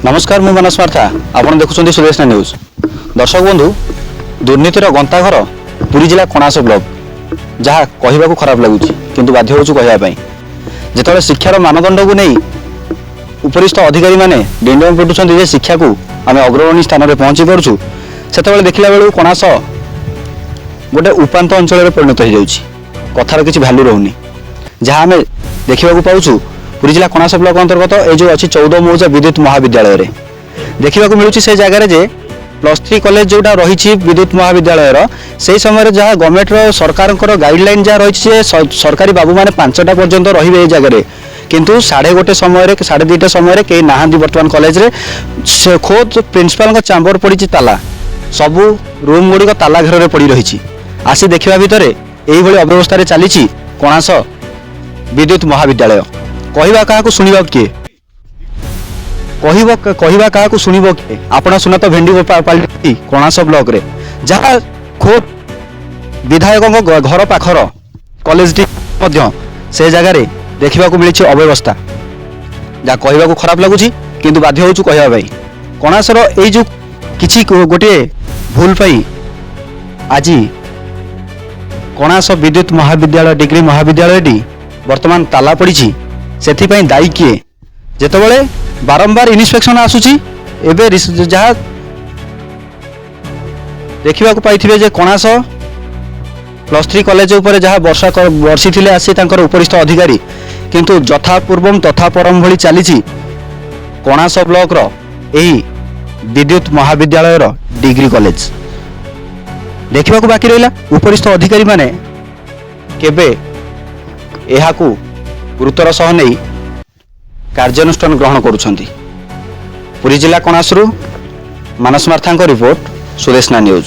नमस्कार मु मनस मार्था आपण देखुछन्ती सुदेशना न्यूज। दर्शक बंधु दुर्नीतिर गंताघर पुरी जिला कणास ब्लॉक जहाँ कहवाक खराब लगुच किंतु बाध्य होछु कहवाई जेतबे शिक्षार मानदंड को नहीं उपरिस्थ अधिकारी माने डिंडम पिटुछन्ती जे शिक्षा को आम अग्रगणी स्थान में पहुँची पारछु सेतबेले देखिला बेलू कणास गोटे उपांत अंचल परिणत हो जाउछि कथार किछि भ्यालु रहउनी जहाँ आम देखा पाऊँ पुरी जिला कणास ब्लॉक अंतर्गत ये जो अच्छी 14 मौजा विद्युत महाविद्यालय रे देखा मिलूँ से जगार जे +3 कॉलेज जोटा रही विद्युत महाविद्यालय से समय जहाँ गवर्नमेंट सरकार गाइडलाइन जहाँ रही सरकारी बाबू मैंने 5टा पर्यंत रे जगह किंतु 1:30 समय 2:30 समय कई नहांती बर्तमान कॉलेज रे खोद प्रिंसिपाल चैम्बर पड़ी ताला सबू रूम गुड़िक ताला घर में पड़ रही आसी देखा भितर यही अव्यवस्था चली कणास विद्युत महाविद्यालय कहवा क्या शुणा किए कहवा क्या शुणव किए आपण सुना तो भेंडी पाल्टी कणास ब्लॉक रे जहाँ खोद विधायक घर पाखर कॉलेज से जगार देखा मिली अव्यवस्था जहाँ कहवा खराब लगुच किंतु बाध्य होचु कहवाई कणासर यही जो किसी गोटे भूल पाई आज कणास विद्युत महाविद्यालय डिग्री महाविद्यालय वर्तमान ताला पड़ी से दायी किए जेतबेले बारंबार इन्स्पेक्शन आसुची एबे जहाँ देखा पाई जे कणास +3 कॉलेज उपर जहाँ वर्षी थे आसी उपरिस्थ अधिकारी किंतु यथा पूर्वम तथा परम भली चली कणास ब्लॉक यही विद्युत महाविद्यालय डिग्री कॉलेज देखा बाकी रहा उपरिस्थ अधिकारी माने केबे एहाकू गुरुतर सह नहीं कार्यानुष्ठान ग्रहण करुछंती। पुरी जिला कणासरू मानस मार्था रिपोर्ट सुदेशना न्यूज।